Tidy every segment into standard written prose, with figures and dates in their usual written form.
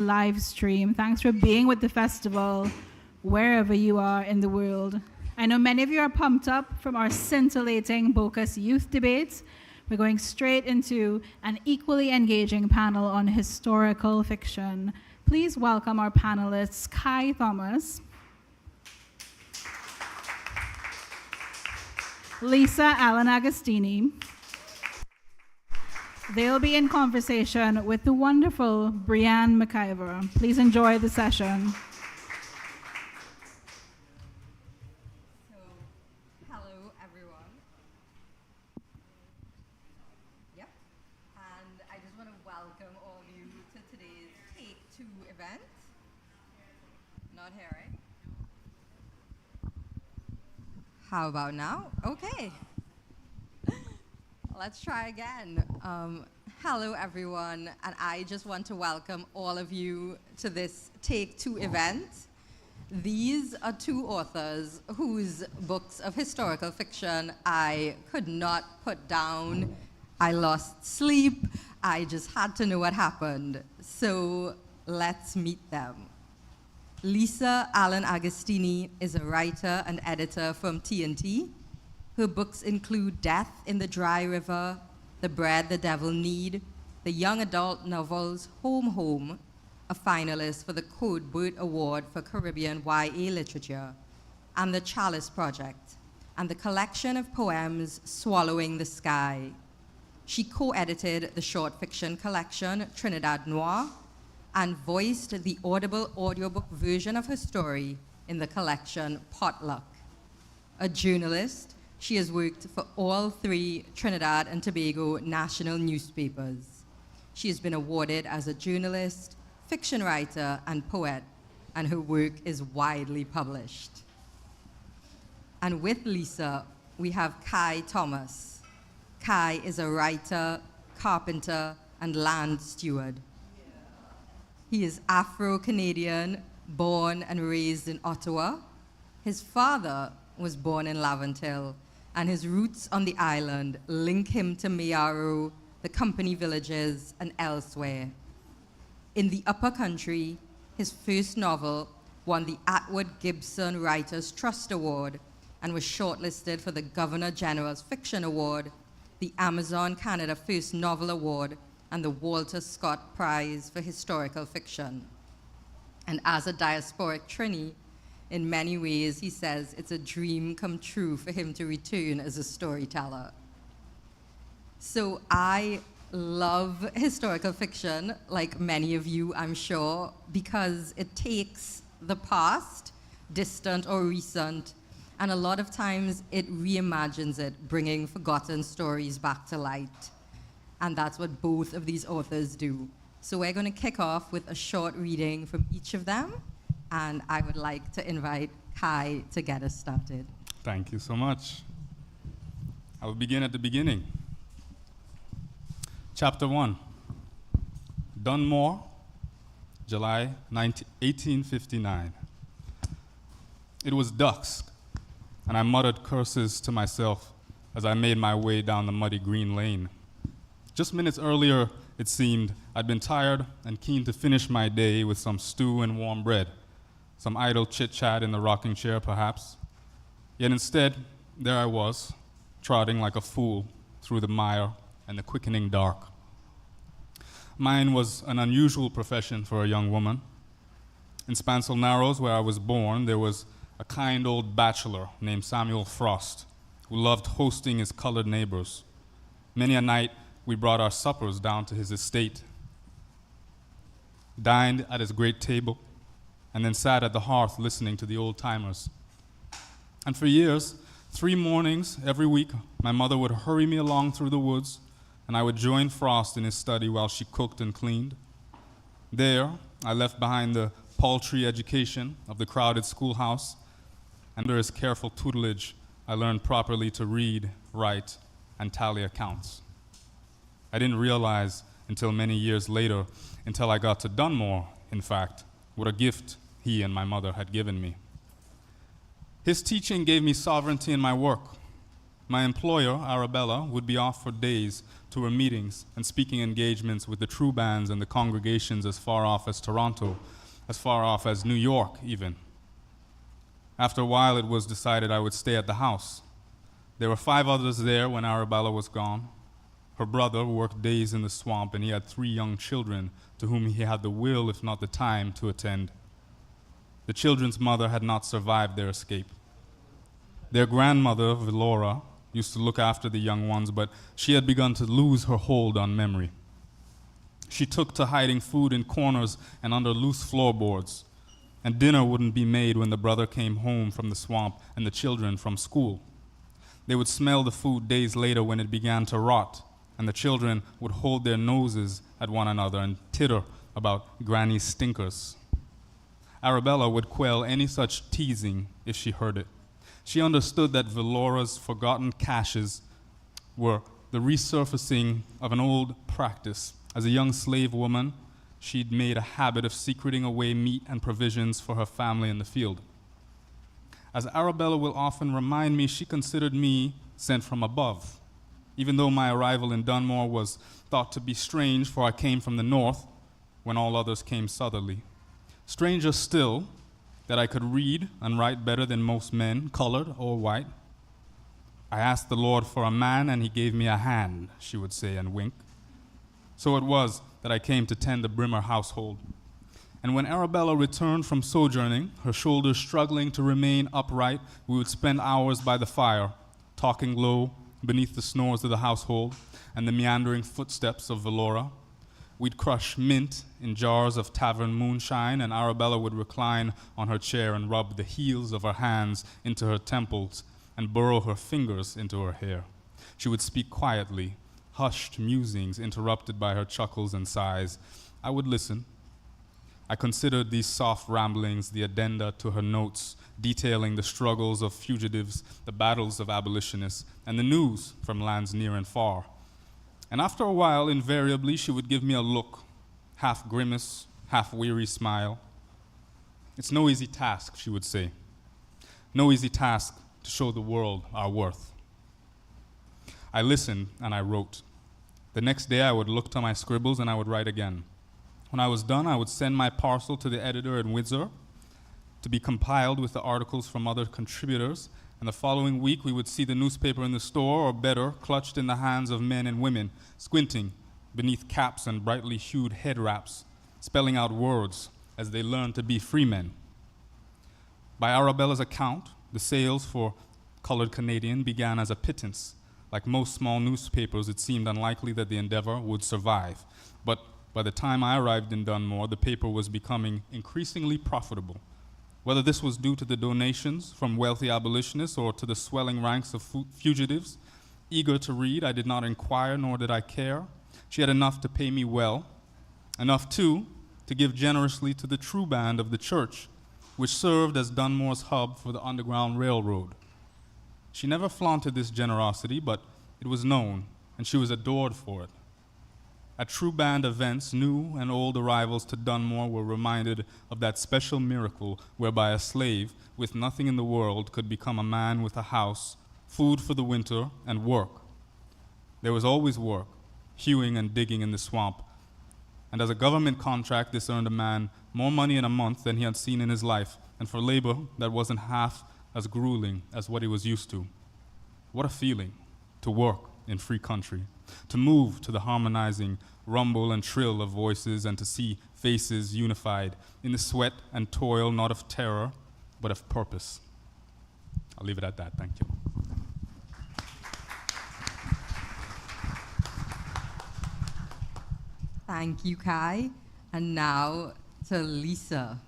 live stream. Thanks for being with the festival wherever you are in the world. I know many of you are pumped up from our scintillating Bocas youth debates. We're going straight into an equally engaging panel on historical fiction. Please welcome our panelists, Kai Thomas, Lisa Allen-Agostini. They'll be in conversation with the wonderful Breanne Mc Ivor. Please enjoy the session. So, hello everyone. Yep. And I just want to welcome all of you to today's Take Two event. Not hearing. How about now? Okay. Let's try again. Hello, everyone, and I just want to welcome all of you to this Take Two event. These are two authors whose books of historical fiction I could not put down. I lost sleep. I just had to know what happened. So let's meet them. Lisa Allen-Agostini is a writer and editor from TNT. Her books include Death in the Dry River, The Bread the Devil Need, the young adult novels Home Home, a finalist for the Codebert Award for Caribbean YA Literature, and The Chalice Project, and the collection of poems Swallowing the Sky. She co-edited the short fiction collection Trinidad Noir and voiced the audible audiobook version of her story in the collection Potluck. A journalist, she has worked for all three Trinidad and Tobago national newspapers. She has been awarded as a journalist, fiction writer, and poet, and her work is widely published. And with Lisa, we have Kai Thomas. Kai is a writer, carpenter, and land steward. He is Afro-Canadian, born and raised in Ottawa. His father was born in Laventille, and his roots on the island link him to Mayaro, the Company Villages, and elsewhere. In the Upper Country, his first novel won the Atwood Gibson Writers' Trust Award and was shortlisted for the Governor General's Fiction Award, the Amazon Canada First Novel Award, and the Walter Scott Prize for Historical Fiction. And as a diasporic Trini, in many ways, he says it's a dream come true for him to return as a storyteller. So I love historical fiction, like many of you, I'm sure, because it takes the past, distant or recent, and a lot of times it reimagines it, bringing forgotten stories back to light. And that's what both of these authors do. So we're going to kick off with a short reading from each of them, and I would like to invite Kai to get us started. Thank you so much. I will begin at the beginning. Chapter 1, Dunmore, July 1859. It was dusk, and I muttered curses to myself as I made my way down the muddy green lane. Just minutes earlier, it seemed, I'd been tired and keen to finish my day with some stew and warm bread, some idle chit-chat in the rocking chair, perhaps. Yet instead, there I was, trotting like a fool through the mire and the quickening dark. Mine was an unusual profession for a young woman. In Spancel Narrows, where I was born, there was a kind old bachelor named Samuel Frost, who loved hosting his colored neighbors. Many a night, we brought our suppers down to his estate, dined at his great table, and then sat at the hearth listening to the old-timers. And for years, 3 mornings every week, my mother would hurry me along through the woods, and I would join Frost in his study while she cooked and cleaned. There, I left behind the paltry education of the crowded schoolhouse. Under his careful tutelage, I learned properly to read, write, and tally accounts. I didn't realize until many years later, until I got to Dunmore, in fact, what a gift he and my mother had given me. His teaching gave me sovereignty in my work. My employer, Arabella, would be off for days to her meetings and speaking engagements with the true bands and the congregations as far off as Toronto, as far off as New York even. After a while, it was decided I would stay at the house. There were 5 others there when Arabella was gone. Her brother worked days in the swamp, and he had 3 young children to whom he had the will, if not the time, to attend. The children's mother had not survived their escape. Their grandmother, Vilora, used to look after the young ones, but she had begun to lose her hold on memory. She took to hiding food in corners and under loose floorboards, and dinner wouldn't be made when the brother came home from the swamp and the children from school. They would smell the food days later when it began to rot, and the children would hold their noses at one another and titter about Granny's stinkers. Arabella would quell any such teasing if she heard it. She understood that Velora's forgotten caches were the resurfacing of an old practice. As a young slave woman, she'd made a habit of secreting away meat and provisions for her family in the field. As Arabella will often remind me, she considered me sent from above. Even though my arrival in Dunmore was thought to be strange, for I came from the north when all others came southerly. Stranger still, that I could read and write better than most men, colored or white. I asked the Lord for a man, and he gave me a hand, she would say and wink. So it was that I came to tend the Brimmer household. And when Arabella returned from sojourning, her shoulders struggling to remain upright, we would spend hours by the fire, talking low beneath the snores of the household and the meandering footsteps of Velora. We'd crush mint in jars of tavern moonshine, and Arabella would recline on her chair and rub the heels of her hands into her temples and burrow her fingers into her hair. She would speak quietly, hushed musings interrupted by her chuckles and sighs. I would listen. I considered these soft ramblings the addenda to her notes, detailing the struggles of fugitives, the battles of abolitionists, and the news from lands near and far. And after a while, invariably, she would give me a look, half grimace, half weary smile. It's no easy task, she would say. No easy task to show the world our worth. I listened and I wrote. The next day, I would look to my scribbles and I would write again. When I was done, I would send my parcel to the editor in Windsor to be compiled with the articles from other contributors, and the following week we would see the newspaper in the store, or better, clutched in the hands of men and women, squinting beneath caps and brightly hued head wraps, spelling out words as they learned to be free men. By Arabella's account, the sales for Colored Canadian began as a pittance. Like most small newspapers, it seemed unlikely that the endeavor would survive. But by the time I arrived in Dunmore, the paper was becoming increasingly profitable. Whether this was due to the donations from wealthy abolitionists or to the swelling ranks of fugitives, eager to read, I did not inquire, nor did I care. She had enough to pay me well, enough, too, to give generously to the true band of the church, which served as Dunmore's hub for the Underground Railroad. She never flaunted this generosity, but it was known, and she was adored for it. At True Band events, new and old arrivals to Dunmore were reminded of that special miracle whereby a slave with nothing in the world could become a man with a house, food for the winter, and work. There was always work, hewing and digging in the swamp. And as a government contract, this earned a man more money in a month than he had seen in his life, and for labor that wasn't half as grueling as what he was used to. What a feeling to work in free country, to move to the harmonizing rumble and trill of voices, and to see faces unified in the sweat and toil, not of terror, but of purpose. I'll leave it at that. Thank you. Thank you, Kai. And now to Lisa.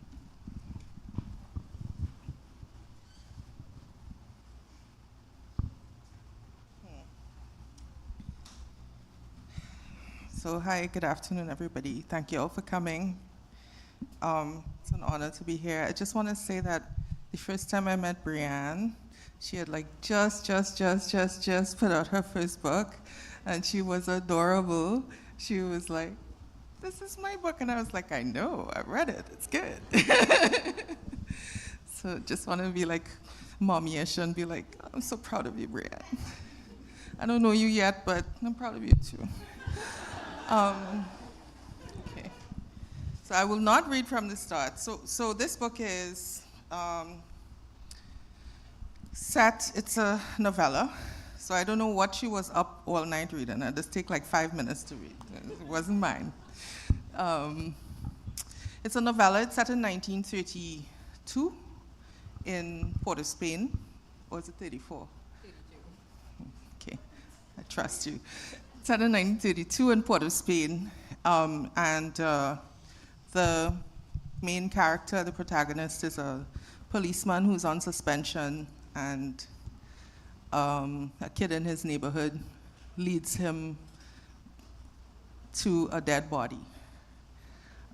So hi, good afternoon, everybody. Thank you all for coming. It's an honor to be here. I just want to say that the first time I met Breanne, she had like just put out her first book, and she was adorable. She was like, "This is my book," and I was like, "I know, I read it. It's good." So just want to be like mommy-ish and be like, "I'm so proud of you, Breanne." I don't know you yet, but I'm proud of you too. Okay. So I will not read from the start. So this book is it's a novella. So I don't know what she was up all night reading. It just take like 5 minutes to read. It wasn't mine. It's a novella. It's set in 1932 in Port of Spain. Or is it 34? 32. Okay, I trust you. It's set in 1932 in Port of Spain. The main character, the protagonist, is a policeman who's on suspension, and a kid in his neighborhood leads him to a dead body.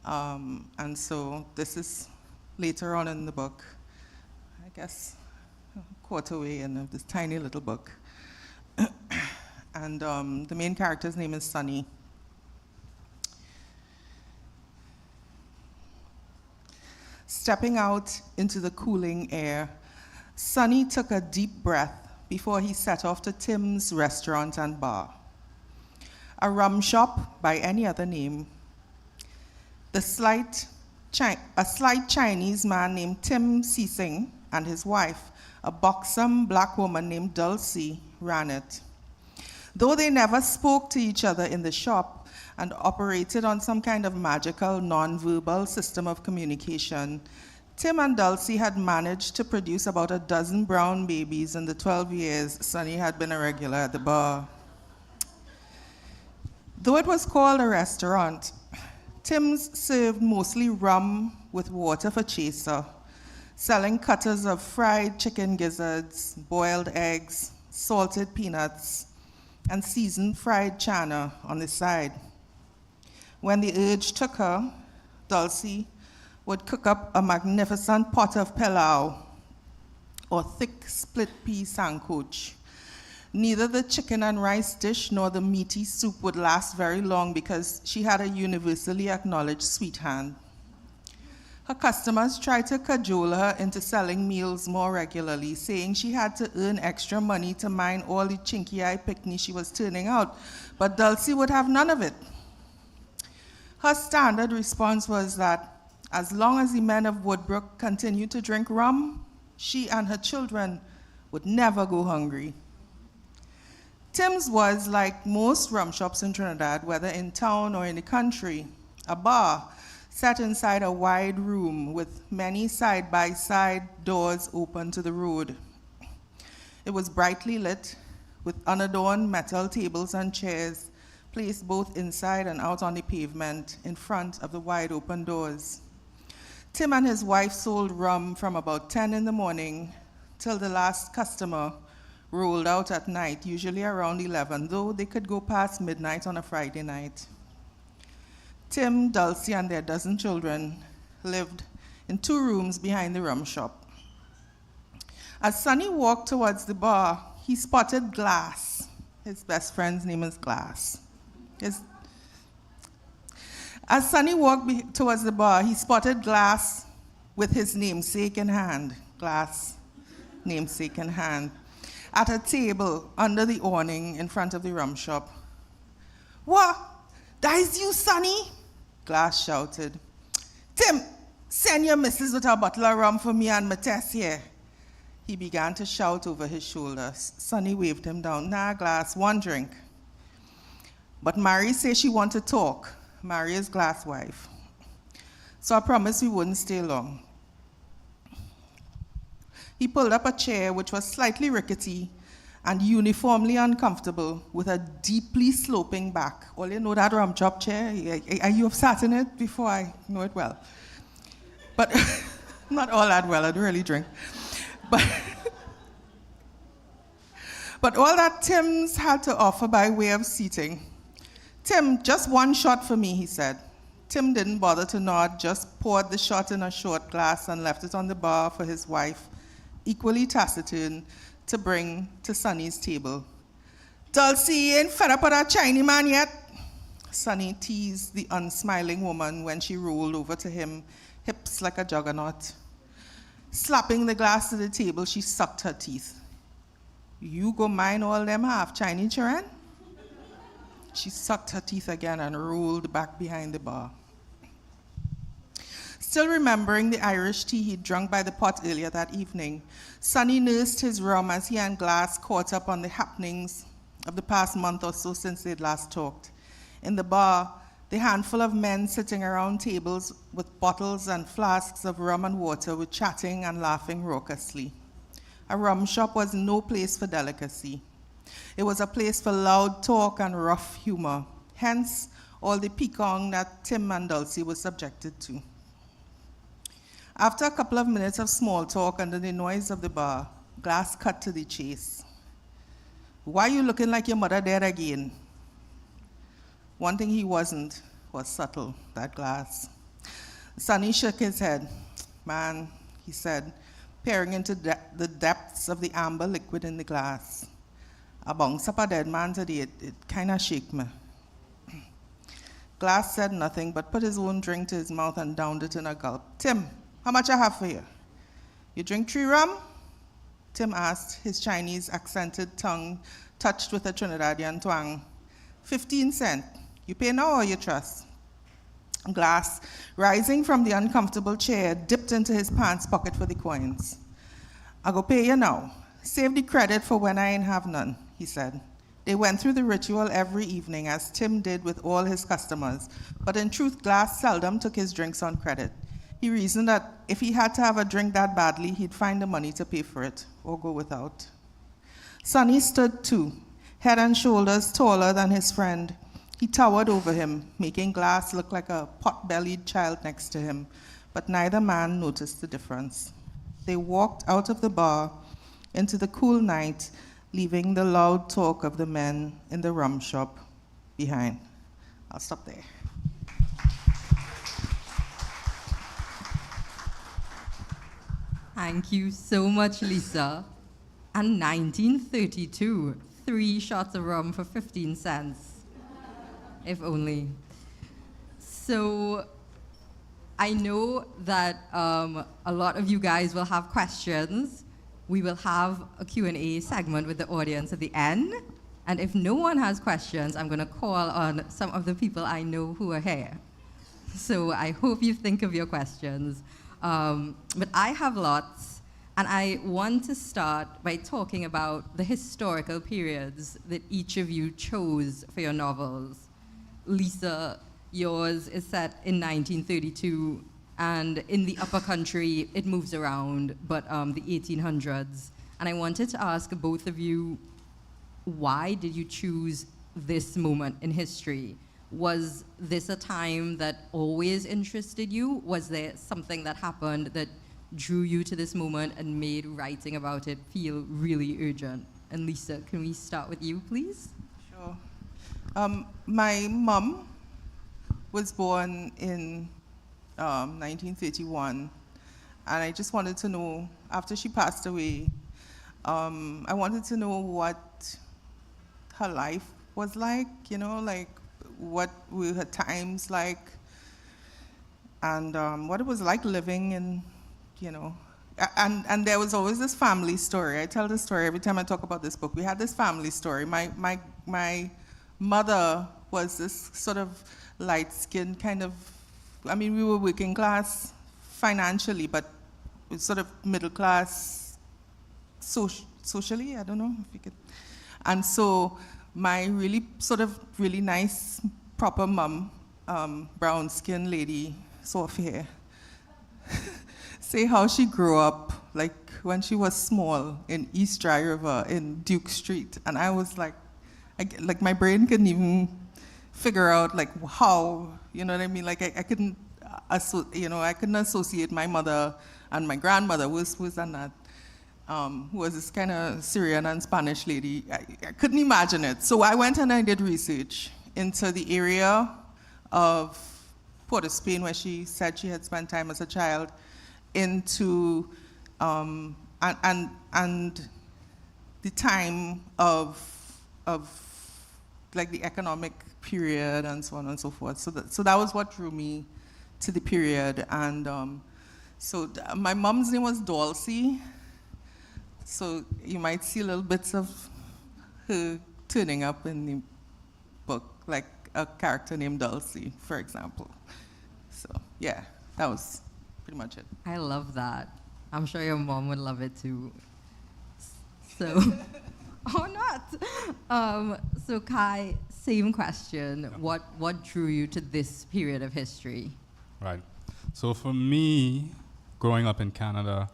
And so this is later on in the book, I guess a quarter way in this tiny little book. And the main character's name is Sunny. Stepping out into the cooling air, Sunny took a deep breath before he set off to Tim's restaurant and bar, a rum shop by any other name. A slight Chinese man named Tim Sising and his wife, a buxom black woman named Dulcie, ran it. Though they never spoke to each other in the shop and operated on some kind of magical non-verbal system of communication, Tim and Dulcie had managed to produce about a dozen brown babies in the 12 years Sunny had been a regular at the bar. Though it was called a restaurant, Tim's served mostly rum with water for chaser, selling cutters of fried chicken gizzards, boiled eggs, salted peanuts, and seasoned fried chana on the side. When the urge took her, Dulcie would cook up a magnificent pot of pilau, or thick split pea sancoch. Neither the chicken and rice dish nor the meaty soup would last very long because she had a universally acknowledged sweet hand. Her customers tried to cajole her into selling meals more regularly, saying she had to earn extra money to mind all the chinky-eye picnic she was turning out, but Dulcie would have none of it. Her standard response was that as long as the men of Woodbrook continued to drink rum, she and her children would never go hungry. Tim's was, like most rum shops in Trinidad, whether in town or in the country, a bar set inside a wide room with many side-by-side doors open to the road. It was brightly lit with unadorned metal tables and chairs placed both inside and out on the pavement in front of the wide open doors. Tim and his wife sold rum from about 10 in the morning till the last customer rolled out at night, usually around 11, though they could go past midnight on a Friday night. Tim, Dulcie, and their dozen children lived in 2 rooms behind the rum shop. As Sunny walked towards the bar, he spotted Glass. His best friend's name is Glass. As Sunny walked towards the bar, he spotted Glass with his namesake in hand. Glass, namesake in hand, at a table under the awning in front of the rum shop. "What? That is you, Sunny?" Glass shouted. "Tim, send your missus with a bottle of rum for me and my Tess here." He began to shout over his shoulder. Sunny waved him down. "Nah, Glass, 1 drink." But Mary said she wanted to talk. Mary is Glass' wife. So I promised we wouldn't stay long. He pulled up a chair which was slightly rickety and uniformly uncomfortable with a deeply sloping back. All you know that rum chop chair? You have sat in it before? I know it well. But not all that well, I don't really drink. But all that Tim's had to offer by way of seating. "Tim, just 1 shot for me," he said. Tim didn't bother to nod, just poured the shot in a short glass and left it on the bar for his wife, equally taciturn, to bring to Sunny's table. "Dulcie, ain't fed up with that Chinese man yet?" Sunny teased the unsmiling woman when she rolled over to him, hips like a juggernaut. Slapping the glass to the table, she sucked her teeth. You go mind all them half Chinese children? She sucked her teeth again and rolled back behind the bar. Still remembering the Irish tea he'd drunk by the pot earlier that evening, Sonny nursed his rum as he and Glass caught up on the happenings of the past month or so since they'd last talked. In the bar, the handful of men sitting around tables with bottles and flasks of rum and water were chatting and laughing raucously. A rum shop was no place for delicacy. It was a place for loud talk and rough humor, hence all the picong that Tim and Dulcie were subjected to. After a couple of minutes of small talk under the noise of the bar, Glass cut to the chase. Why you looking like your mother dead again? One thing he wasn't was subtle, that Glass. Sonny shook his head. Man, he said, peering into the depths of the amber liquid in the glass. A bounce up a dead man today, it kind of shake me. Glass said nothing, but put his own drink to his mouth and downed it in a gulp. Tim, how much I have for you? You drink 3 rum? Tim asked, his Chinese accented tongue touched with a Trinidadian twang. 15 cents. You pay now or you trust? Glass, rising from the uncomfortable chair, dipped into his pants pocket for the coins. I go pay you now. Save the credit for when I ain't have none, he said. They went through the ritual every evening, as Tim did with all his customers, but in truth, Glass seldom took his drinks on credit. He reasoned that if he had to have a drink that badly, he'd find the money to pay for it, or go without. Sonny stood too, head and shoulders taller than his friend. He towered over him, making Glass look like a pot-bellied child next to him, but neither man noticed the difference. They walked out of the bar into the cool night, leaving the loud talk of the men in the rum shop behind. I'll stop there. Thank you so much, Lisa. And 1932, 3 shots of rum for 15 cents. If only. So I know that a lot of you guys will have questions. We will have a Q&A segment with the audience at the end. And if no one has questions, I'm going to call on some of the people I know who are here. So I hope you think of your questions. But I have lots, and I want to start by talking about the historical periods that each of you chose for your novels. Lisa, yours is set in 1932, and in the upper country, it moves around, but the 1800s. And I wanted to ask both of you, why did you choose this moment in history? Was this a time that always interested you? Was there something that happened that drew you to this moment and made writing about it feel really urgent? And Lisa, can we start with you, please? Sure. My mom was born in 1931, and I just wanted to know, after she passed away, I wanted to know what her life was like, like what were her times like, and what it was like living in, and there was always this family story. I tell this story every time I talk about this book. We had this family story. My mother was this sort of light-skinned kind of, we were working class financially, but sort of middle class socially, I don't know if you could. And so my really nice, proper mom, brown-skinned lady, soft hair, say how she grew up, like when she was small in East Dry River in Duke Street. And I was like my brain couldn't even figure out like how, you know what I mean? Like I couldn't, I couldn't associate my mother and my grandmother who was who was this kind of Syrian and Spanish lady. I couldn't imagine it. So I went and I did research into the area of Port of Spain where she said she had spent time as a child, into and the time of like the economic period and so on and so forth. So that was what drew me to the period. And my mom's name was Dulcie. So you might see little bits of her turning up in the book, like a character named Dulcie, for example. So yeah, that was pretty much it. I love that. I'm sure your mom would love it too. So, or not. So Kai, same question. Yeah. What drew you to this period of history? Right. So for me, growing up in Canada,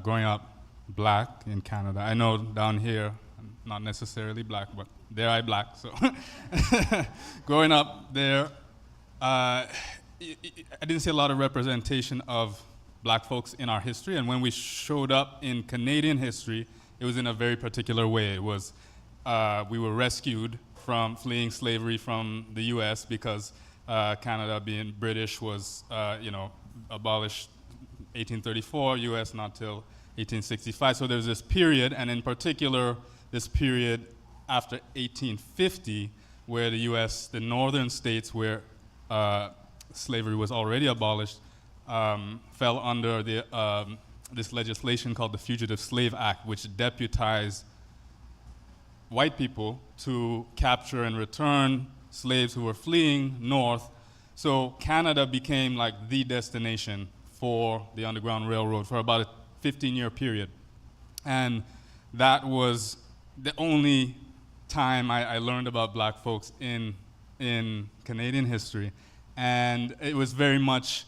growing up black in Canada, I know down here, I'm not necessarily black, but there I black, so. Growing up there, I didn't see a lot of representation of black folks in our history, and when we showed up in Canadian history, it was in a very particular way. It was, we were rescued from fleeing slavery from the US because Canada, being British, was, abolished 1834, US not till 1865. So there's this period, and in particular, this period after 1850, where the US, the northern states where slavery was already abolished, fell under this legislation called the Fugitive Slave Act, which deputized white people to capture and return slaves who were fleeing north. So Canada became like the destination for the Underground Railroad for about a 15-year period. And that was the only time I learned about black folks in Canadian history. And it was very much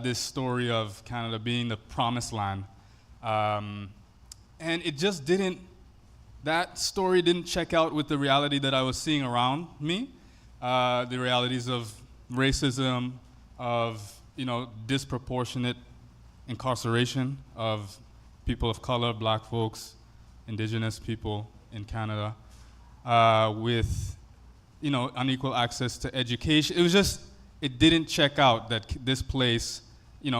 this story of Canada being the promised land. And it just didn't, that story didn't check out with the reality that I was seeing around me, the realities of racism, of disproportionate incarceration of people of color, black folks, indigenous people in Canada, with unequal access to education. It was just, it didn't check out that this place,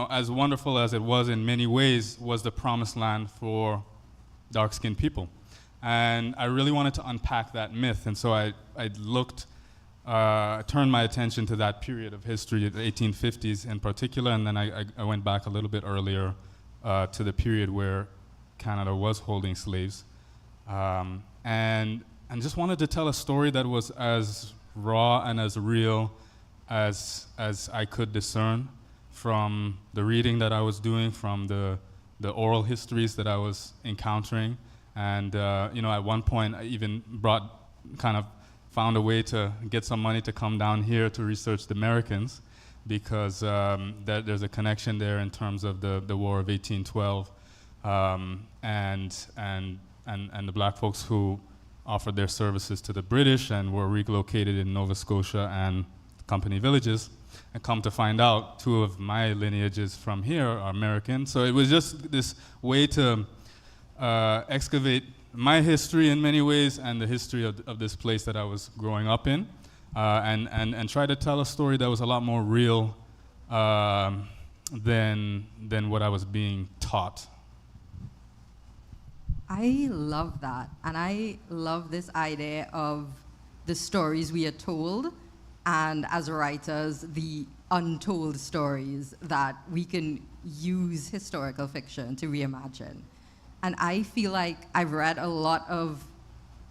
as wonderful as it was in many ways, was the promised land for dark-skinned people. And I really wanted to unpack that myth, and so I turned my attention to that period of history, the 1850s in particular, and then I went back a little bit earlier to the period where Canada was holding slaves. And just wanted to tell a story that was as raw and as real as I could discern from the reading that I was doing, from the oral histories that I was encountering. And at one point I even found a way to get some money to come down here to research the Americans, because there's a connection there in terms of the War of 1812 and the black folks who offered their services to the British and were relocated in Nova Scotia and Company villages. And come to find out, two of my lineages from here are American. So it was just this way to excavate my history in many ways and the history of this place that I was growing up in, and try to tell a story that was a lot more real than what I was being taught. I love that, and I love this idea of the stories we are told, and as writers, the untold stories that we can use historical fiction to reimagine. And I feel like I've read a lot of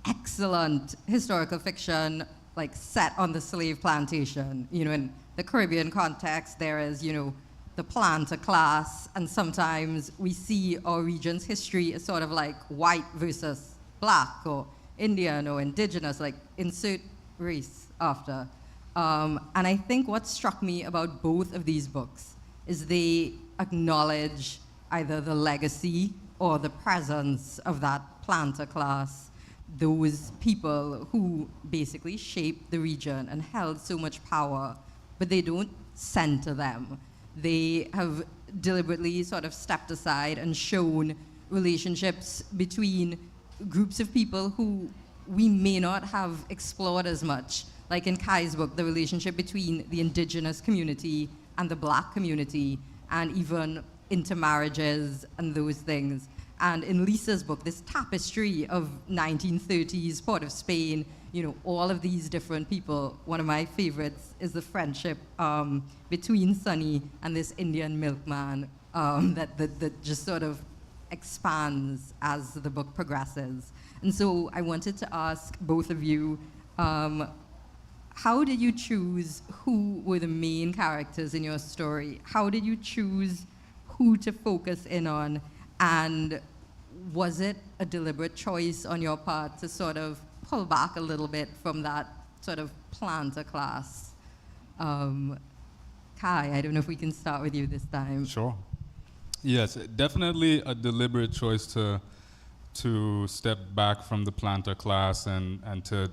excellent historical fiction, like set on the slave plantation. In the Caribbean context, there is, the planter class, and sometimes we see our region's history as sort of like white versus black, or Indian or indigenous, like insert race after. And I think what struck me about both of these books is they acknowledge either the legacy or the presence of that planter class, those people who basically shaped the region and held so much power, but they don't center them. They have deliberately sort of stepped aside and shown relationships between groups of people who we may not have explored as much. Like in Kai's book, the relationship between the indigenous community and the black community, and even intermarriages and those things. And in Lisa's book, this tapestry of 1930s Port of Spain, all of these different people. One of my favorites is the friendship between Sunny and this Indian milkman that just sort of expands as the book progresses. And so I wanted to ask both of you, how did you choose who were the main characters in your story? How did you choose who to focus in on? And was it a deliberate choice on your part to sort of pull back a little bit from that sort of planter class? Kai, I don't know if we can start with you this time. Sure. Yes, definitely a deliberate choice to step back from the planter class and to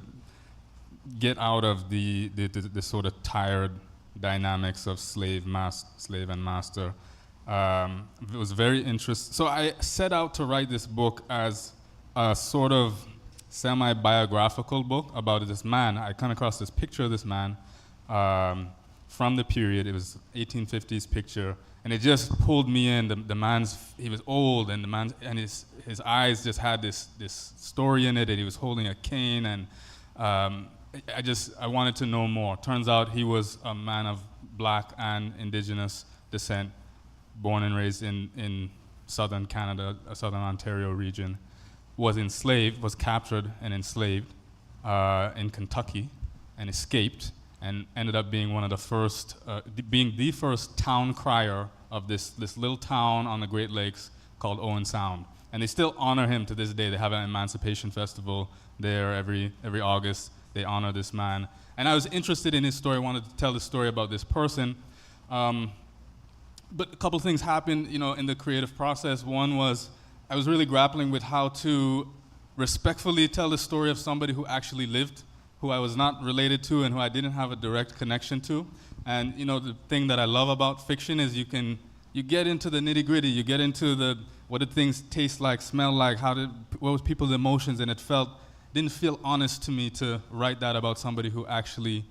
get out of the sort of tired dynamics of slave and master. It was very interesting. So I set out to write this book as a sort of semi-biographical book about this man. I come across this picture of this man from the period. It was 1850s picture, and it just pulled me in. He was old, and his eyes just had this story in it, and he was holding a cane, and I wanted to know more. Turns out he was a man of black and indigenous descent, born and raised in southern Canada, southern Ontario region, was captured and enslaved in Kentucky, and escaped, and ended up being one of the first, being the first town crier of this little town on the Great Lakes called Owen Sound. And they still honor him to this day. They have an Emancipation Festival there every August. They honor this man. And I was interested in his story, wanted to tell the story about this person. But a couple things happened, in the creative process. One was I was really grappling with how to respectfully tell the story of somebody who actually lived, who I was not related to and who I didn't have a direct connection to. And the thing that I love about fiction is you get into the nitty-gritty, you get into what did things taste like, smell like, what was people's emotions, and didn't feel honest to me to write that about somebody who actually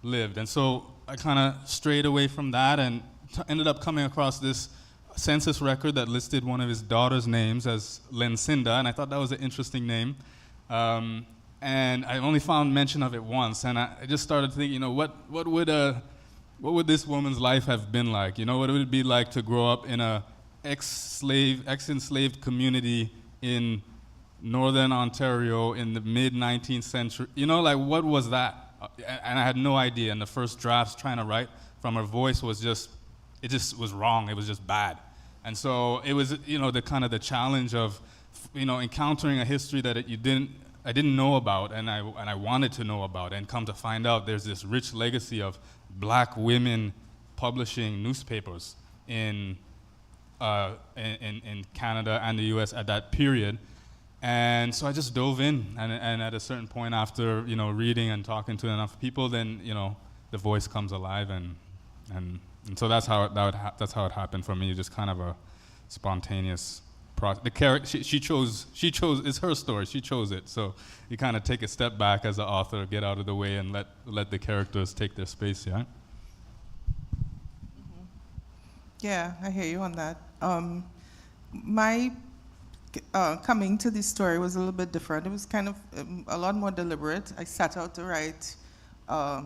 lived. And so I kind of strayed away from that and ended up coming across this census record that listed one of his daughter's names as Lencinda, and I thought that was an interesting name. And I only found mention of it once, and I just started thinking, what would this woman's life have been like? What would it be like to grow up in a ex-enslaved community in northern Ontario in the mid-19th century? What was that? And I had no idea, and the first drafts trying to write from her voice was just wrong. It was just bad. And so it was, the kind of the challenge of, encountering a history that I didn't know about, and I wanted to know about, and come to find out there's this rich legacy of black women publishing newspapers in Canada and the U.S. at that period. And so I just dove in, and at a certain point after reading and talking to enough people, then the voice comes alive, and so that's how it happened for me. Just kind of a spontaneous process. The character she chose. It's her story. She chose it. So you kind of take a step back as the author, get out of the way, and let the characters take their space. Yeah. Mm-hmm. Yeah, I hear you on that. My coming to this story was a little bit different. It was kind of a lot more deliberate. I set out to write a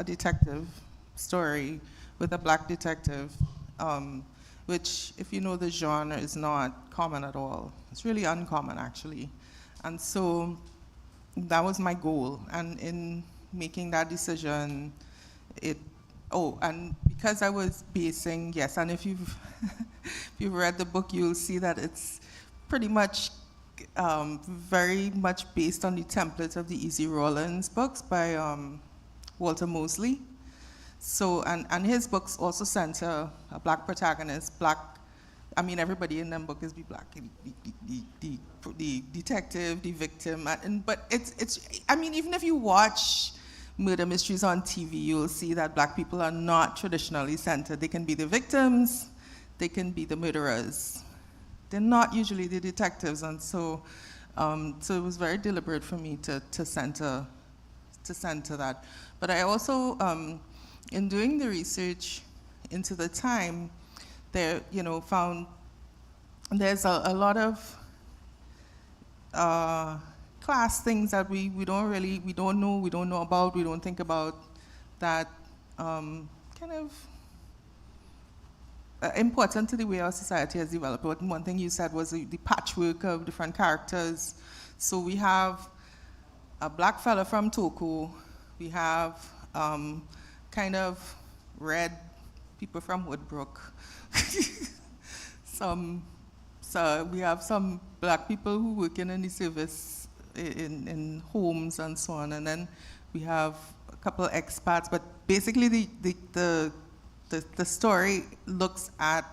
detective story with a black detective, which, if you know the genre, is not common at all. It's really uncommon, actually. And so that was my goal. And in making that decision, and because I was basing, yes, and if you've read the book, you'll see that it's pretty much very much based on the template of the Easy Rawlins books by Walter Mosley. So, and his books also center a black protagonist, everybody in them book is black, the detective, the victim, but it's even if you watch murder mysteries on TV, you'll see that black people are not traditionally centered. They can be the victims, they can be the murderers. They're not usually the detectives, and so it was very deliberate for me to center that. But I also, in doing the research into the time, there, found there's a lot of class things that we don't know about, we don't think about, that kind of important to the way our society has developed. One thing you said was the patchwork of different characters. So we have a black fella from Toko. We have kind of red people from Woodbrook. So we have some black people who work in the service in homes and so on, and then we have a couple of expats. But basically, the story looks at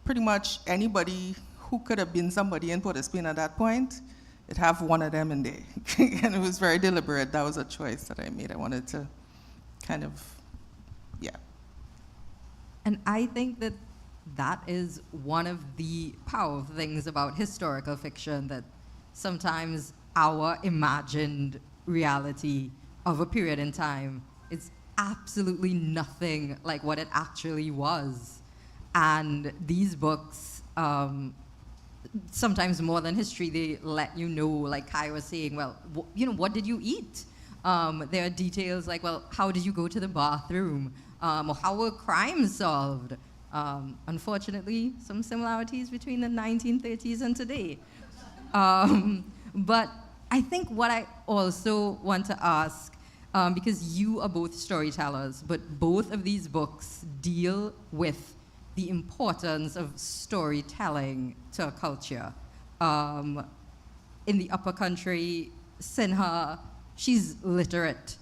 pretty much anybody who could have been somebody in Port of Spain at that point. It have one of them in there, and it was very deliberate. That was a choice that I made. I wanted to kind of, yeah. And I think that that is one of the powerful things about historical fiction, that sometimes our imagined reality of a period in time is absolutely nothing like what it actually was. And these books, sometimes more than history, they let you know, like Kai was saying, well, what did you eat? There are details like, well, how did you go to the bathroom? Or how were crimes solved? Unfortunately, some similarities between the 1930s and today. But I think what I also want to ask, because you are both storytellers, but both of these books deal with the importance of storytelling to a culture. In the upper country, Sinha, she's literate,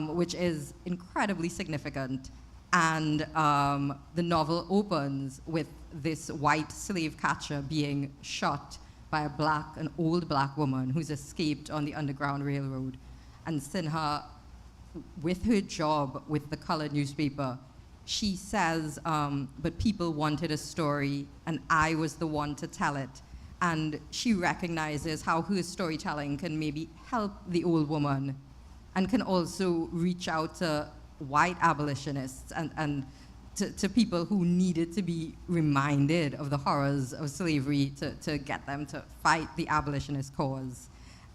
which is incredibly significant. And the novel opens with this white slave catcher being shot by an old black woman who's escaped on the Underground Railroad. And Sinha, with her job with the colored newspaper, she says, but people wanted a story, and I was the one to tell it. And she recognizes how her storytelling can maybe help the old woman, and can also reach out to white abolitionists and to people who needed to be reminded of the horrors of slavery to get them to fight the abolitionist cause.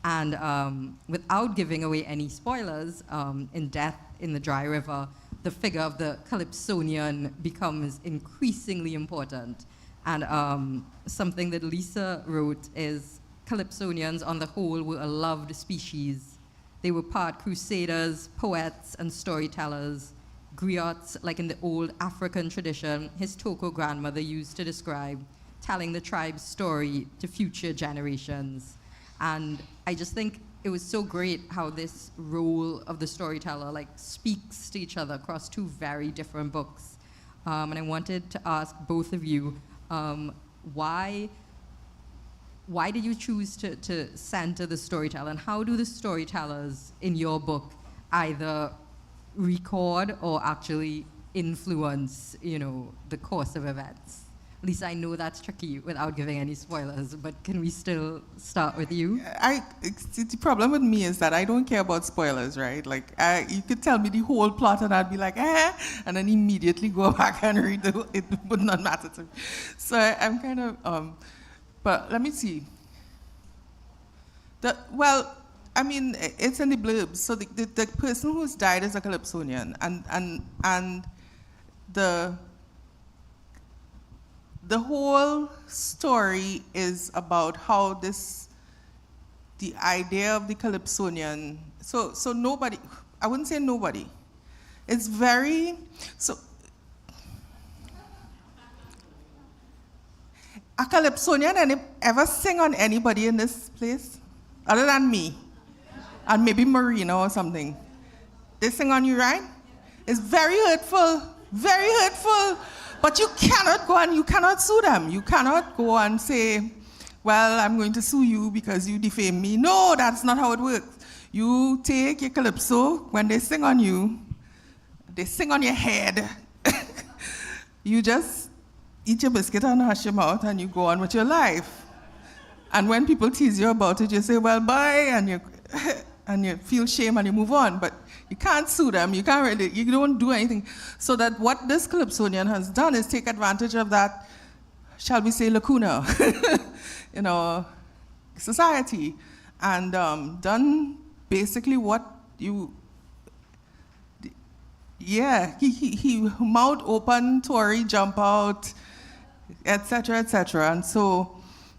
And without giving away any spoilers, in Death in the Dry River, the figure of the Calypsonian becomes increasingly important. And something that Lisa wrote is, Calypsonians on the whole were a loved species. They were part crusaders, poets, and storytellers. Griots, like in the old African tradition, his Toko grandmother used to describe, telling the tribe's story to future generations. And I just think it was so great how this role of the storyteller speaks to each other across two very different books. And I wanted to ask both of you, why did you choose to center the storyteller, and how do the storytellers in your book either record or actually influence, the course of events? Lisa, I know that's tricky without giving any spoilers, but can we still start with you? The problem with me is that I don't care about spoilers, right? You could tell me the whole plot and I'd be like, and then immediately go back and read it would not matter to me. So I'm kind of, but let me see. It's in the blurbs. So the person who's died is a Calypsonian, and the whole story is about how the idea of the Calypsonian. So nobody, I wouldn't say nobody. It's very A Calypsonian ever sing on anybody in this place? Other than me. And maybe Marina or something. They sing on you, right? It's very hurtful. Very hurtful. But you cannot go and you cannot sue them. You cannot go and say, well, I'm going to sue you because you defame me. No, that's not how it works. You take your calypso, when they sing on you, they sing on your head. You just eat your biscuit and hush your mouth and you go on with your life. And when people tease you about it, you say, well, bye, and you feel shame and you move on. But you can't sue them. You can't really, you don't do anything. So that what this Calypsonian has done is take advantage of that, shall we say, lacuna, society, and done basically what you yeah, he mouth open, Tory jump out, etc., etc. And so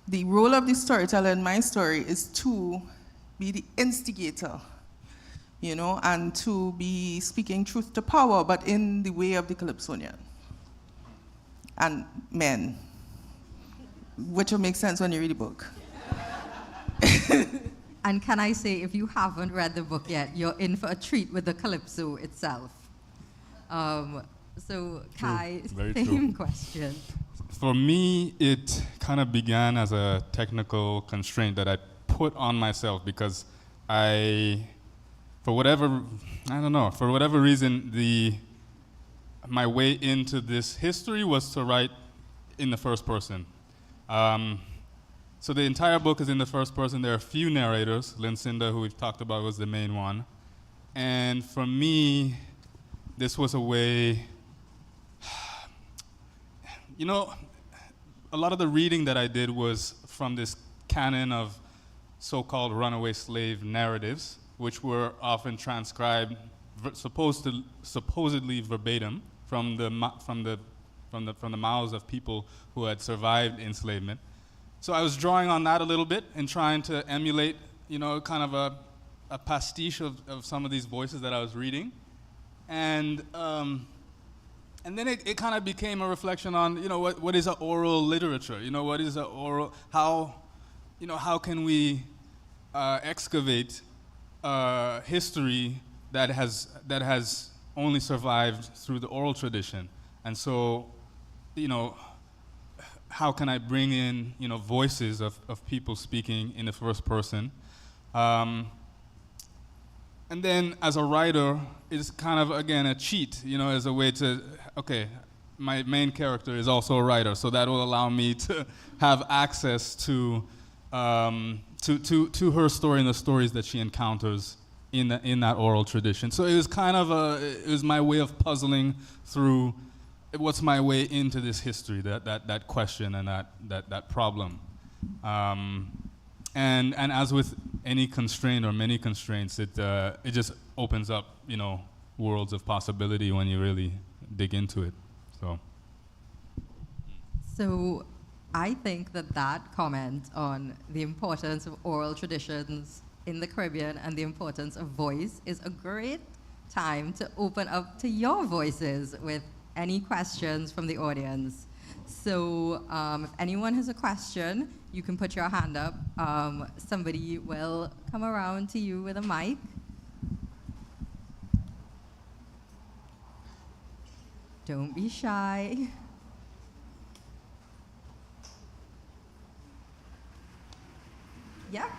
the role of the storyteller in my story is to be the instigator, you know, and to be speaking truth to power, but in the way of the Calypsonian and men, which will make sense when you read the book. And can I say, if you haven't read the book yet, you're in for a treat with the Calypso itself. So, Kai, Very same true. question. For me, it kind of began as a technical constraint that I put on myself because for whatever reason, my way into this history was to write in the first person. So the entire book is in the first person. There are a few narrators. Lincinda, who we've talked about, was the main one. And for me, this was a way, you know, a lot of the reading that I did was from this canon of so-called runaway slave narratives, which were often transcribed supposedly verbatim from the mouths of people who had survived enslavement. So I was drawing on that a little bit and trying to emulate, you know, kind of a pastiche of some of these voices that I was reading. And then it kind of became a reflection on, you know, what is an oral literature? You know, what is an oral, how can we excavate history that has only survived through the oral tradition? And so, you know, how can I bring in, you know, voices of people speaking in the first person? And then as a writer, it's kind of, again, a cheat, you know, as a way to, okay, my main character is also a writer, so that will allow me to have access to her story and the stories that she encounters in that oral tradition. So it was kind of it was my way of puzzling through what's my way into this history, that question and that problem. And as with any constraint or many constraints, it just opens up, you know, worlds of possibility when you really dig into it. So I think that comment on the importance of oral traditions in the Caribbean and the importance of voice is a great time to open up to your voices with any questions from the audience. So if anyone has a question, you can put your hand up. Somebody will come around to you with a mic. Don't be shy. Yeah.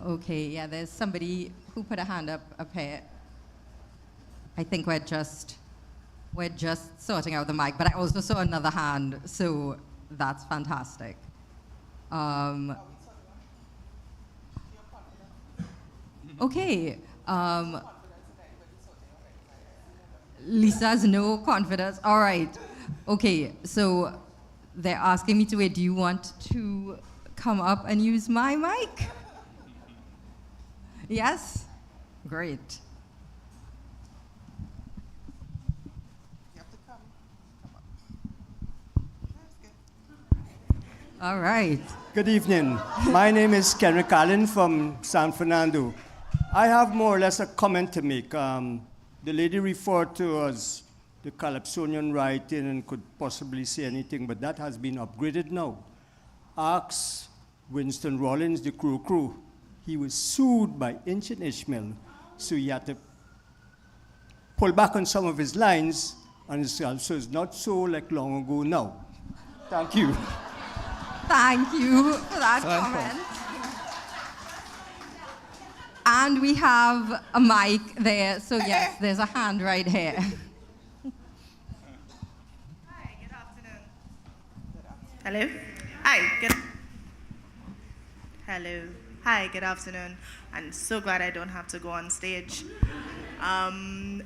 Okay, yeah, there's somebody who put a hand up here. I think we're just sorting out the mic, but I also saw another hand, so that's fantastic. Okay. Lisa's no confidence. All right. Okay, so they're asking me to wait. Do you want to come up and use my mic? Yes? Great. You have to come up. All right. Good evening. My name is Kenrick Allen from San Fernando. I have more or less a comment to make. The lady referred to as the Calypsonian writing and could possibly say anything, but that has been upgraded now. Ask Winston Rollins, the crew. He was sued by Ancient Ishmael, so he had to pull back on some of his lines, and so it's not so like long ago now. Thank you. Thank you for that comment. And we have a mic there, so yes, there's a hand right here. Hi, good afternoon. Hello? Hi, good. Hello. Hi, good afternoon. I'm so glad I don't have to go on stage. One,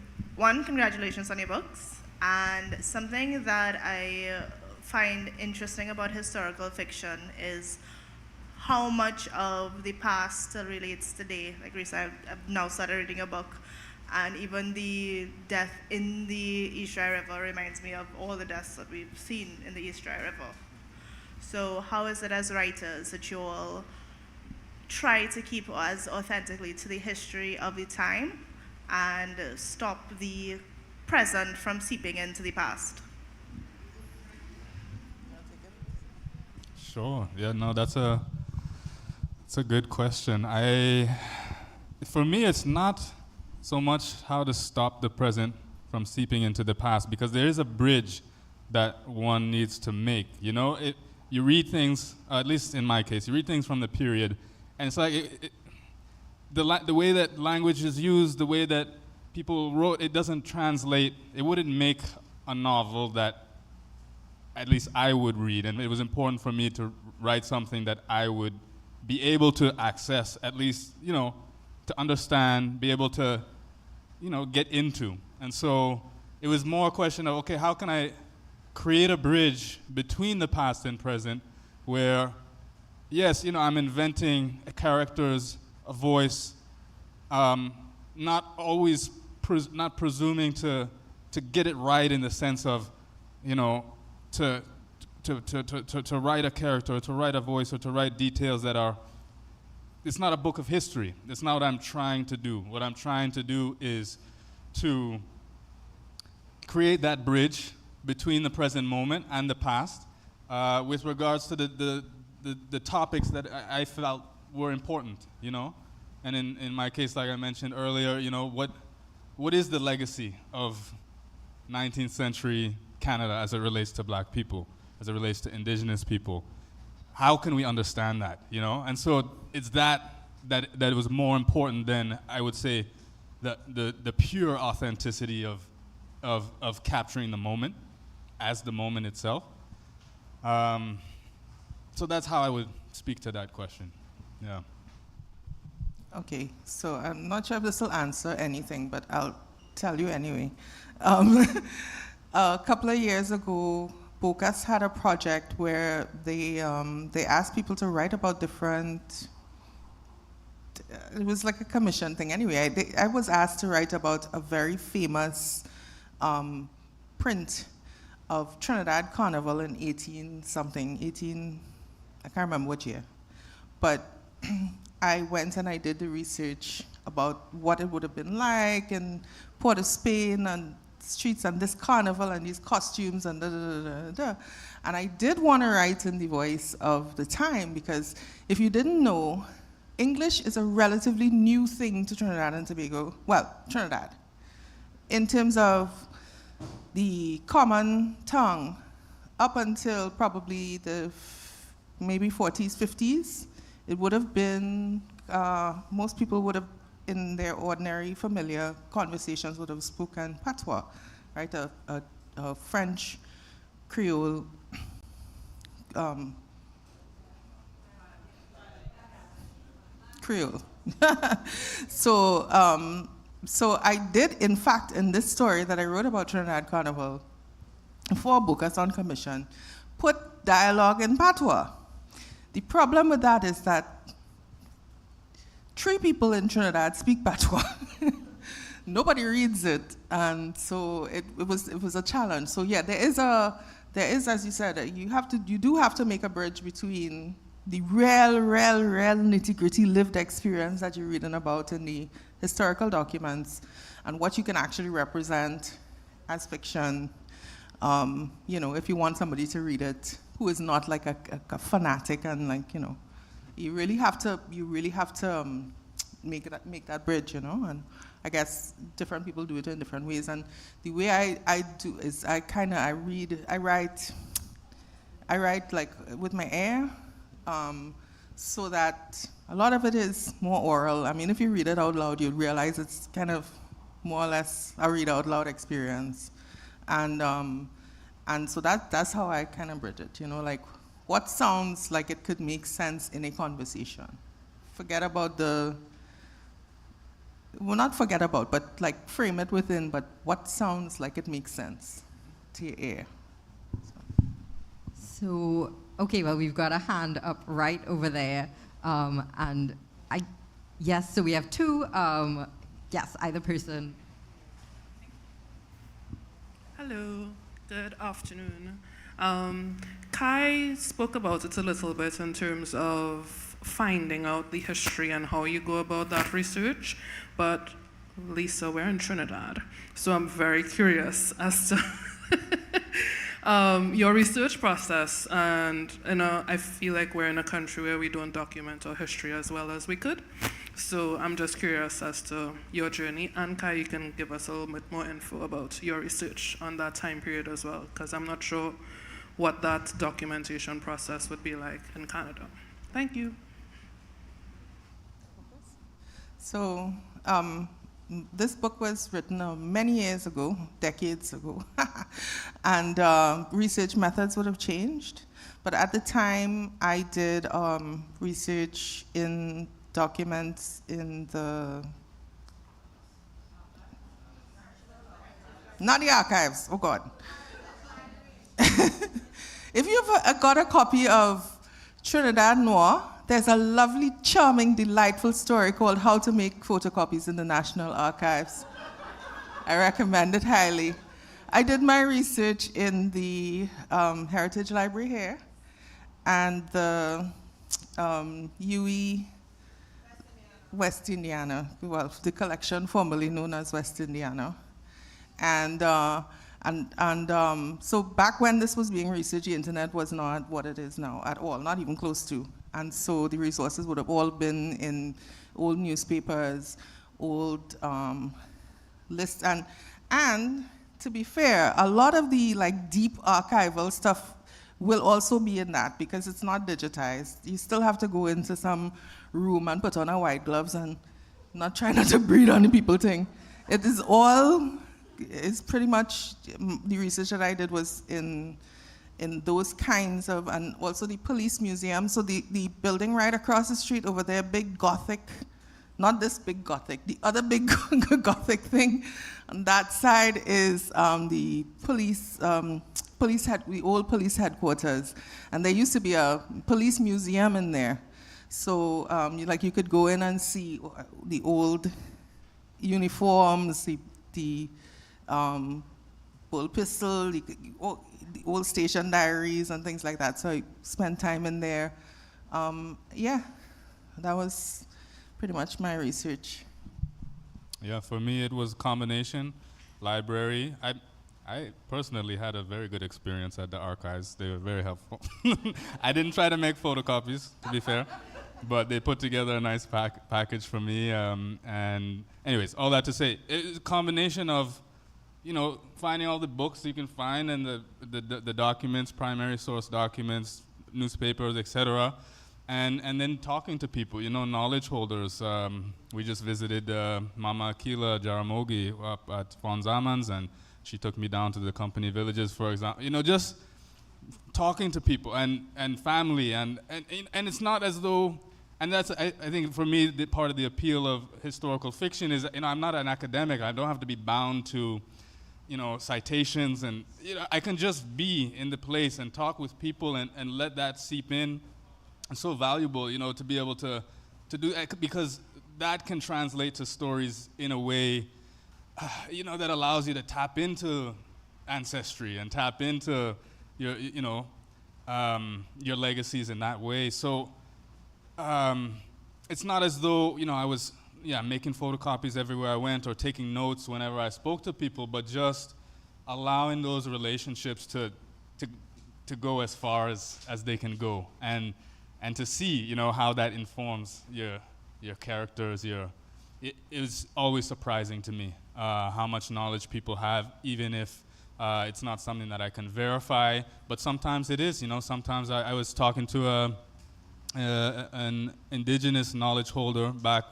congratulations on your books. And something that I find interesting about historical fiction is how much of the past still relates today. Like recently, I've now started reading a book, and even the death in the East Dry River reminds me of all the deaths that we've seen in the East Dry River. So how is it as writers that you all try to keep us authentically to the history of the time and stop the present from seeping into the past? Sure. Yeah. No, that's a good question. For me, it's not so much how to stop the present from seeping into the past, because there is a bridge that one needs to make. You know, you read things, at least in my case, you read things from the period, and it's like the way that language is used, the way that people wrote, it doesn't translate. It wouldn't make a novel that at least I would read, and it was important for me to write something that I would be able to access, at least, you know, to understand, be able to, you know, get into. And so it was more a question of, okay, how can I create a bridge between the past and present where, yes, you know, I'm inventing characters, a voice, not always, not presuming to get it right in the sense of, you know, to write a character, or to write a voice, or to write details that are, it's not a book of history. It's not what I'm trying to do. What I'm trying to do is to create that bridge between the present moment and the past with regards to the topics that I felt were important, you know? And in my case, like I mentioned earlier, you know, what is the legacy of 19th century Canada as it relates to black people, as it relates to indigenous people? How can we understand that, you know? And so it's that was more important than, I would say, the pure authenticity of capturing the moment as the moment itself. So that's how I would speak to that question. Yeah. Okay, so I'm not sure if this will answer anything, but I'll tell you anyway. A couple of years ago, BOCAS had a project where they asked people to write about different, it was like a commission thing. Anyway, I was asked to write about a very famous print of Trinidad Carnival in 18, I can't remember what year. But I went and I did the research about what it would have been like in Port of Spain and streets and this carnival and these costumes and da, da, da, da, da. And I did want to write in the voice of the time, because if you didn't know, English is a relatively new thing to Trinidad and Tobago. Well, Trinidad. In terms of the common tongue, up until probably the maybe 40s, 50s, it would have been, most people would have, in their ordinary familiar conversations, would have spoken patois, right? A French Creole Creole. So I did, in fact, in this story that I wrote about Trinidad Carnival, for BOCAS on commission, put dialogue in patois. The problem with that is that 3 people in Trinidad speak patois. Nobody reads it, and so it was a challenge. So yeah, there is, as you said, you do have to make a bridge between the real nitty-gritty lived experience that you're reading about in the historical documents and what you can actually represent as fiction. You know, if you want somebody to read it who is not like a fanatic, and like, you know, you really have to make that bridge, you know. And I guess different people do it in different ways. And the way I do is I write like with my ear, so that a lot of it is more oral. I mean, if you read it out loud, you'll realize it's kind of more or less a read out loud experience. And so that's how I kind of bridge it, you know, like what sounds like it could make sense in a conversation. Forget about not forget about, but like frame it within, but what sounds like it makes sense to your ear. So Okay, well, we've got a hand up right over there. Yes, so we have two. Yes, either person. Hello, good afternoon. Kai spoke about it a little bit in terms of finding out the history and how you go about that research, but Lisa, we're in Trinidad, so I'm very curious as to your research process. And I feel like we're in a country where we don't document our history as well as we could. So I'm just curious as to your journey. And Kai, you can give us a little bit more info about your research on that time period as well, because I'm not sure what that documentation process would be like in Canada. Thank you. So this book was written many years ago, decades ago, and research methods would have changed. But at the time, I did research in documents in the, not the archives, oh God. If you've got a copy of Trinidad Noir, there's a lovely, charming, delightful story called How to Make Photocopies in the National Archives. I recommend it highly. I did my research in the Heritage Library here and the UE West Indiana, well, the collection formerly known as West Indiana. And so back when this was being researched, the internet was not what it is now at all, not even close to. And so the resources would have all been in old newspapers, old lists, and to be fair, a lot of the deep archival stuff will also be in that because it's not digitized. You still have to go into some room and put on a white gloves and try not to breathe on the people thing. It is all, it's pretty much, the research that I did was in those kinds of, and also the police museum. So the building right across the street over there, big Gothic, not this big Gothic, the other big Gothic thing on that side is the the old police headquarters. And there used to be a police museum in there. So you could go in and see the old uniforms, the bull pistol, the old station diaries and things like that. So I spent time in there. Yeah, that was pretty much my research. Yeah, for me it was a combination, library. I personally had a very good experience at the archives. They were very helpful. I didn't try to make photocopies, to be fair, but they put together a nice package for me. And anyways, all that to say, it's a combination of, finding all the books you can find and the documents, primary source documents, newspapers, etc., and then talking to people, knowledge holders. We just visited Mama Akila Jaramogi up at Von Zamans, and she took me down to the company villages, for example. Just talking to people and family, and it's not as though, and that's, I think for me, the part of the appeal of historical fiction is, I'm not an academic. I don't have to be bound to, citations, and I can just be in the place and talk with people and let that seep in. It's so valuable, to be able to do that, because that can translate to stories in a way, that allows you to tap into ancestry and tap into your, your legacies in that way. So it's not as though, I was, making photocopies everywhere I went or taking notes whenever I spoke to people, but just allowing those relationships to go as far as they can go, and to see, how that informs your characters. It is always surprising to me how much knowledge people have, even if it's not something that I can verify. But sometimes it is. Sometimes I was talking to an indigenous knowledge holder back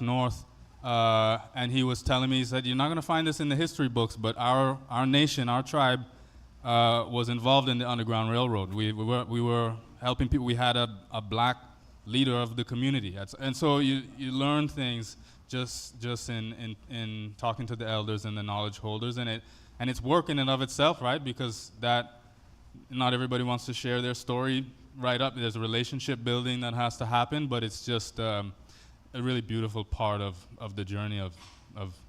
north, and he was telling me, he said, "You're not going to find this in the history books, but our nation, our tribe, was involved in the Underground Railroad. We were helping people. We had a black leader of the community." And so you learn things just in talking to the elders and the knowledge holders, and it's work in and of itself, right? Because that not everybody wants to share their story right up. There's a relationship building that has to happen, but it's just a really beautiful part of the journey of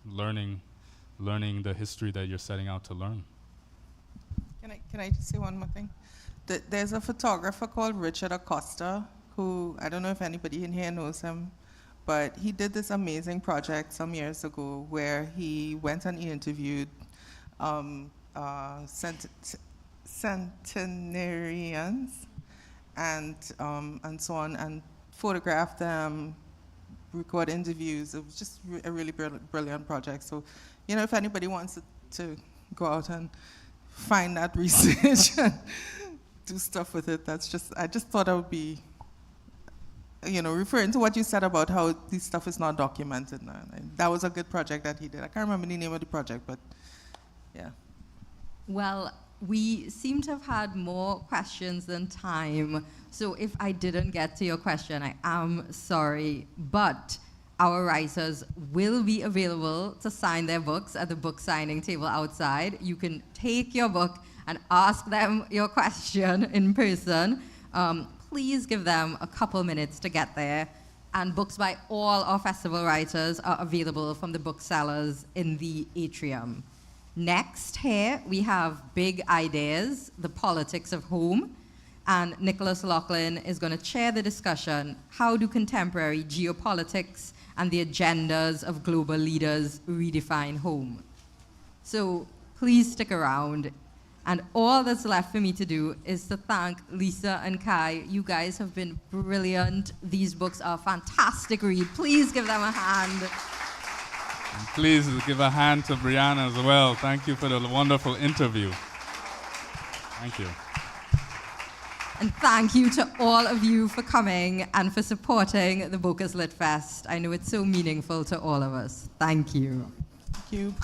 learning the history that you're setting out to learn. Can I just say one more thing? There's a photographer called Richard Acosta, who, I don't know if anybody in here knows him, but he did this amazing project some years ago where he went and he interviewed centenarians and so on, and photographed them, record interviews. It was just a really brilliant project. So, you know, if anybody wants to go out and find that research and do stuff with it, I just thought I would be, you know, referring to what you said about how this stuff is not documented now. That was a good project that he did. I can't remember the name of the project, but yeah. Well, we seem to have had more questions than time. So if I didn't get to your question, I am sorry. But our writers will be available to sign their books at the book signing table outside. You can take your book and ask them your question in person. Please give them a couple minutes to get there. And books by all our festival writers are available from the booksellers in the atrium. Next here, we have Big Ideas, the Politics of Home. And Nicholas Laughlin is going to chair the discussion, how do contemporary geopolitics and the agendas of global leaders redefine home? So please stick around. And all that's left for me to do is to thank Lisa and Kai. You guys have been brilliant. These books are a fantastic read. Please give them a hand. And please give a hand to Breanne as well. Thank you for the wonderful interview. Thank you. And thank you to all of you for coming and for supporting the Bocas Lit Fest. I know it's so meaningful to all of us. Thank you. Thank you.